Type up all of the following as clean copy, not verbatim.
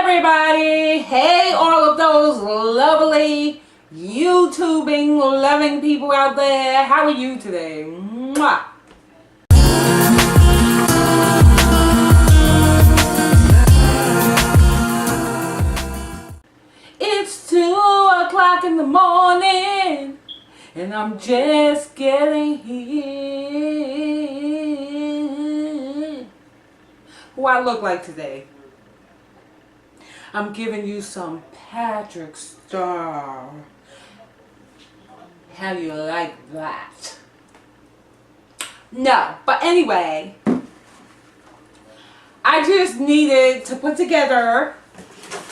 everybody! Hey, all of those lovely YouTubing loving people out there. How are you today? Mwah. It's 2 o'clock in the morning and I'm just getting here. Who I look like today? I'm giving you some Patrick Star. How do you like that? No, but anyway, I just needed to put together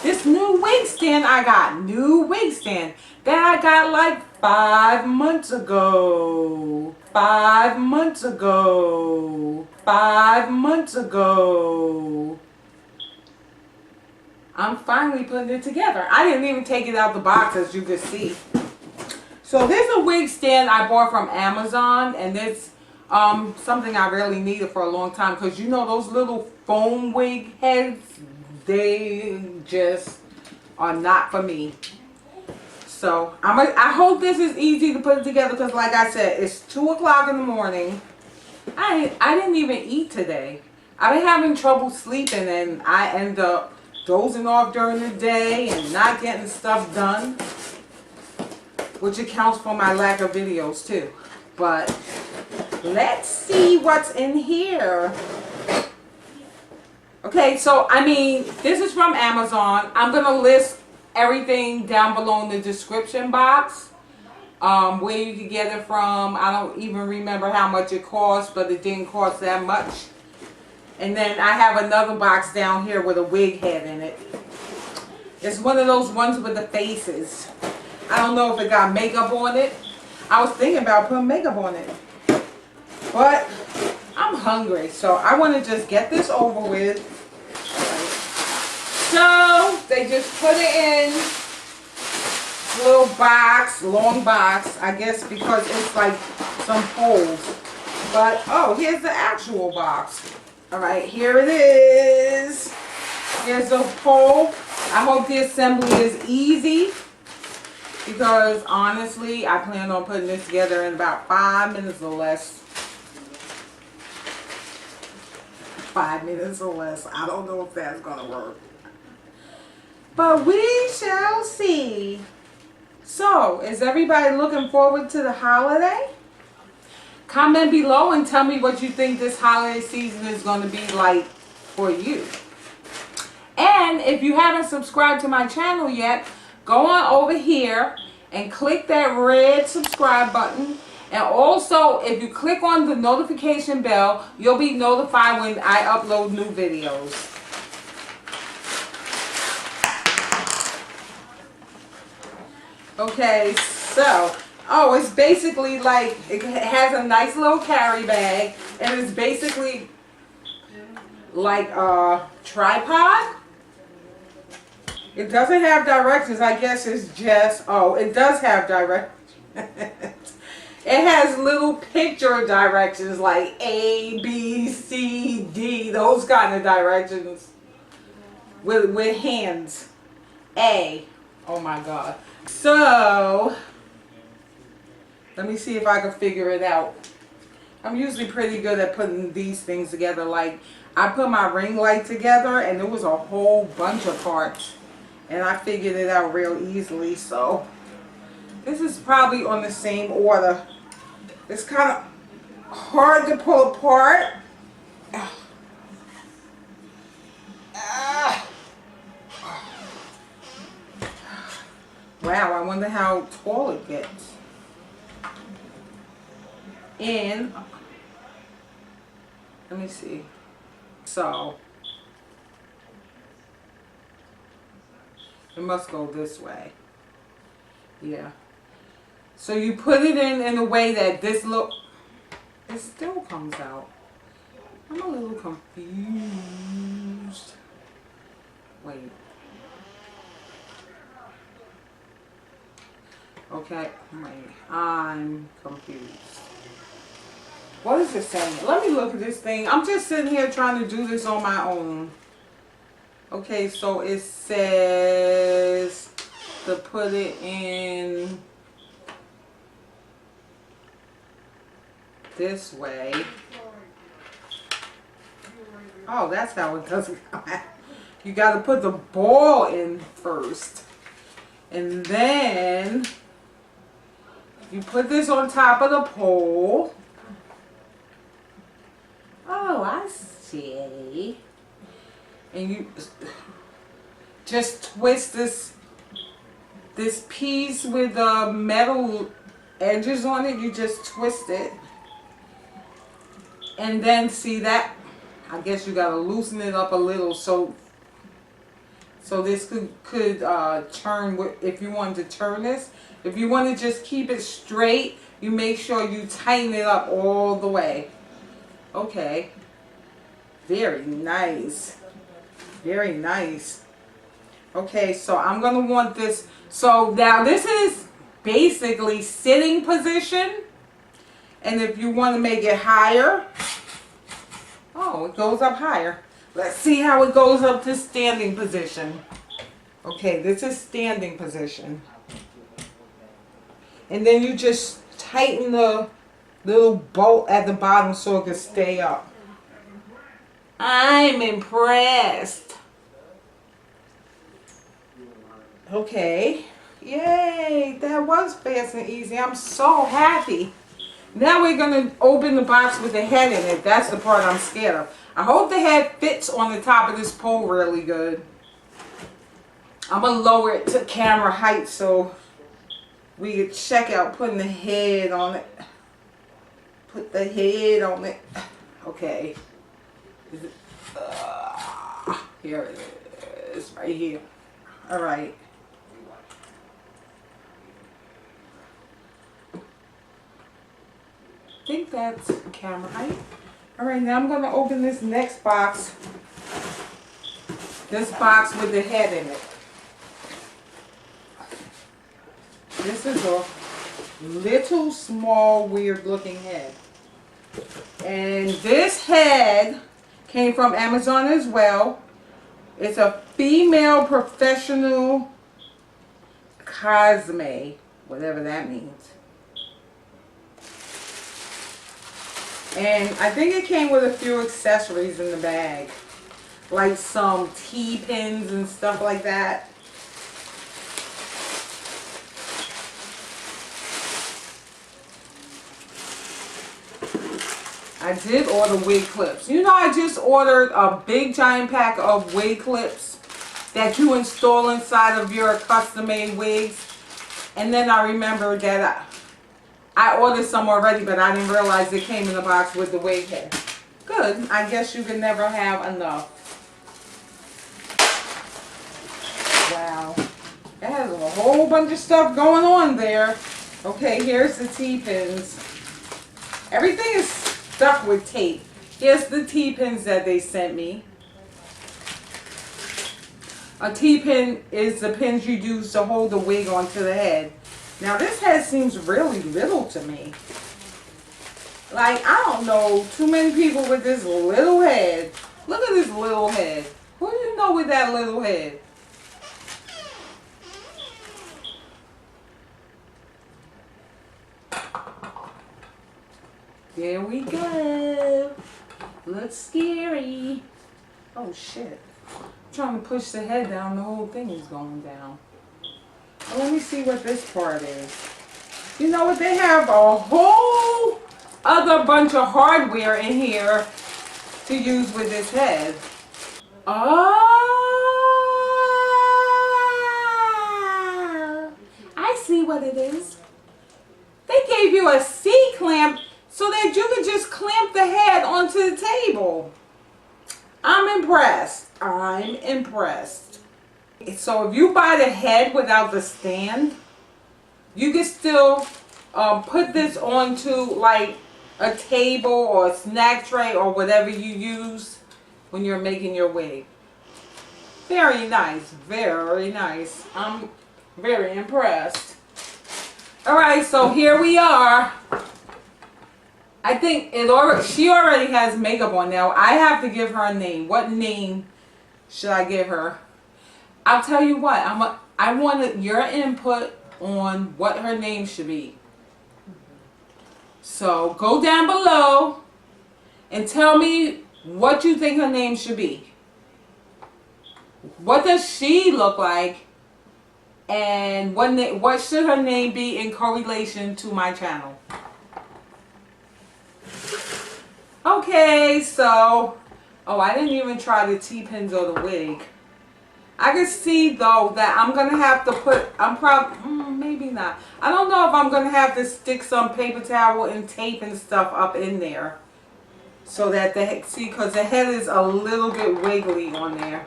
this new wig stand I got. New wig stand that I got like 5 months ago. 5 months ago. 5 months ago. I'm finally putting it together. I didn't even take it out the box, as you can see. So this is a wig stand I bought from Amazon, and it's something I really needed for a long time, because you know those little foam wig heads, they just are not for me. So I hope this is easy to put it together, because like I said, it's 2 o'clock in the morning. I didn't even eat today. I've been having trouble sleeping, and I end up dozing off during the day and not getting stuff done, which accounts for my lack of videos too. But let's see what's in here. Okay, so I mean, this is from Amazon. I'm gonna list everything down below in the description box, where you can get it from. I don't even remember how much it cost, but it didn't cost that much. And then I have another box down here with a wig head in it. It's one of those ones with the faces. I don't know if it got makeup on it. I was thinking about putting makeup on it. But I'm hungry, so I want to just get this over with. So they just put it in a little box, long box, I guess because it's like some holes. But, oh, here's the actual box. Alright, here it is. Here's the hole. I hope the assembly is easy, because honestly, I plan on putting this together in about 5 minutes or less. 5 minutes or less. I don't know if that's going to work, but we shall see. So, is everybody looking forward to the holiday? Comment below and tell me what you think this holiday season is going to be like for you. And if you haven't subscribed to my channel yet, go on over here and click that red subscribe button. And also, if you click on the notification bell, you'll be notified when I upload new videos. Okay, so oh, it's basically like, it has a nice little carry bag, and it's basically like a tripod. It doesn't have directions. I guess it's just, oh, it does have directions. It has little picture directions like A, B, C, D, those kind of directions with hands. A. Oh my God. So let me see if I can figure it out. I'm usually pretty good at putting these things together. Like, I put my ring light together and there was a whole bunch of parts, and I figured it out real easily. So this is probably on the same order. It's kind of hard to pull apart. Wow, I wonder how tall it gets. And let me see. So it must go this way. Yeah. So you put it in a way that this look, it still comes out. I'm a little confused. Wait. Okay, wait. I'm confused. What is it saying? Let me look at this thing. I'm just sitting here trying to do this on my own. Okay, so it says to put it in this way. Oh, that's how it does it. You got to put the ball in first. And then you put this on top of the pole. Oh, I see. And you just twist this piece with the metal edges on it. You just twist it. And then see that, I guess you gotta loosen it up a little so this could turn if you wanted to turn this. If you want to just keep it straight, you make sure you tighten it up all the way. Okay. Very nice. Very nice. Okay, so I'm gonna want this. So now this is basically sitting position. And if you want to make it higher, oh, it goes up higher. Let's see how it goes up to standing position. Okay, this is standing position. And then you just tighten the little bolt at the bottom so it can stay up. I'm impressed. Okay. Yay, that was fast and easy. I'm so happy. Now we're going to open the box with the head in it. That's the part I'm scared of. I hope the head fits on the top of this pole really good. I'm going to lower it to camera height so we can check out putting the head on it. Put the head on it. Okay. Here it is. Right here. Alright. I think that's camera height. Alright, now I'm going to open this next box. This box with the head in it. This is a little small weird looking head. And this head came from Amazon as well. It's a female professional cosme, whatever that means. And I think it came with a few accessories in the bag. Like some T-pins and stuff like that. I did order wig clips. You know, I just ordered a big giant pack of wig clips that you install inside of your custom-made wigs. And then I remembered that I ordered some already, but I didn't realize it came in the box with the wig head. Good. I guess you can never have enough. Wow. It has a whole bunch of stuff going on there. Okay, here's the T-pins. Everything is stuck with tape. Here's the T-pins that they sent me. A T-pin is the pins you use to hold the wig onto the head. Now this head seems really little to me. Like, I don't know too many people with this little head. Look at this little head. Who do you know with that little head? There we go. Looks scary. Oh shit. I'm trying to push the head down, the whole thing is going down. Well, let me see what this part is. You know what? They have a whole other bunch of hardware in here to use with this head. Oh, I see what it is. They gave you a C-clamp so that you could just clamp the head onto the table. I'm impressed. I'm impressed. So if you buy the head without the stand, you can still put this onto like a table or a snack tray or whatever you use when you're making your wig. Very nice. Very nice. I'm very impressed. Alright, so here we are. I think she already has makeup on now. I have to give her a name. What name should I give her? I'll tell you what, I wanted your input on what her name should be. So go down below and tell me what you think her name should be. What does she look like? And what should her name be in correlation to my channel? Okay, so, oh, I didn't even try the T-pins or the wig. I can see though that I'm gonna have to put, maybe not. I don't know if I'm gonna have to stick some paper towel and tape and stuff up in there. So that see, because the head is a little bit wiggly on there.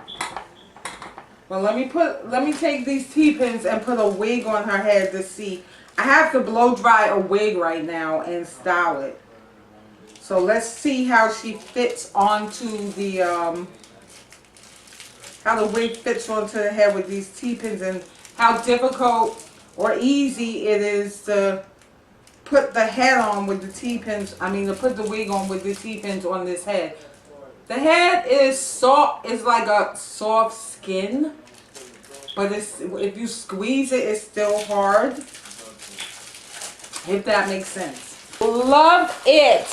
Well, let me take these T-pins and put a wig on her head to see. I have to blow dry a wig right now and style it. So let's see how she fits onto the, how the wig fits onto the head with these T-pins, and how difficult or easy it is to put the head on with the T-pins. I mean, to put the wig on with the T-pins on this head. The head is soft, it's like a soft skin, but if you squeeze it, it's still hard. If that makes sense. Love it.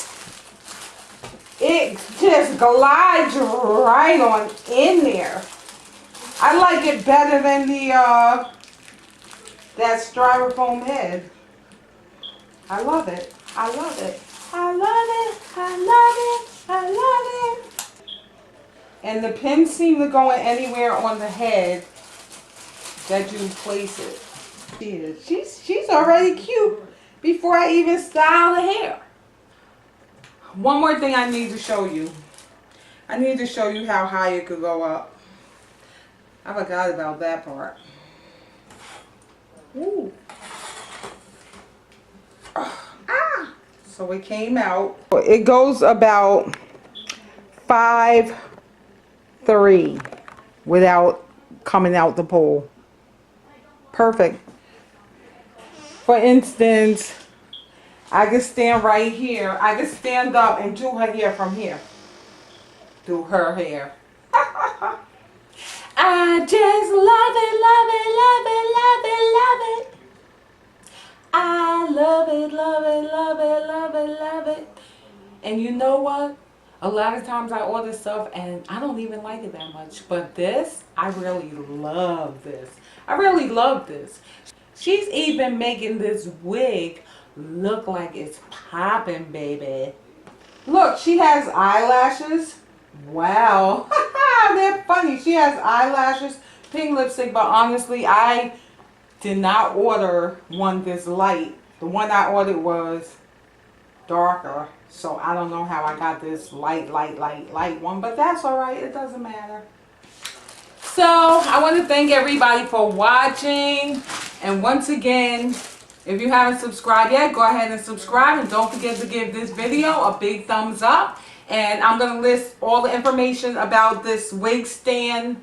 It just glides right on in there. I like it better than the that styrofoam head. I love it. I love it. I love it. I love it. I love it. And the pins seem to go anywhere on the head that you place it. She's already cute before I even style the hair. One more thing I need to show you. I need to show you how high it could go up. I forgot about that part. Ooh. Ah! So it came out. It goes about 5'3" without coming out the pole. Perfect. For instance, I can stand right here. I can stand up and do her hair from here. Do her hair. I just love it, love it, love it, love it, love it. I love it, love it, love it, love it, love it. And you know what? A lot of times I order stuff and I don't even like it that much. But this, I really love this. I really love this. She's even making this wig look like it's popping, baby. Look, she has eyelashes. Wow. They're funny. She has eyelashes, pink lipstick, but honestly, I did not order one this light. The one I ordered was darker. So I don't know how I got this light one, but that's alright. It doesn't matter. So I want to thank everybody for watching. And once again, if you haven't subscribed yet, go ahead and subscribe. And don't forget to give this video a big thumbs up. And I'm going to list all the information about this wig stand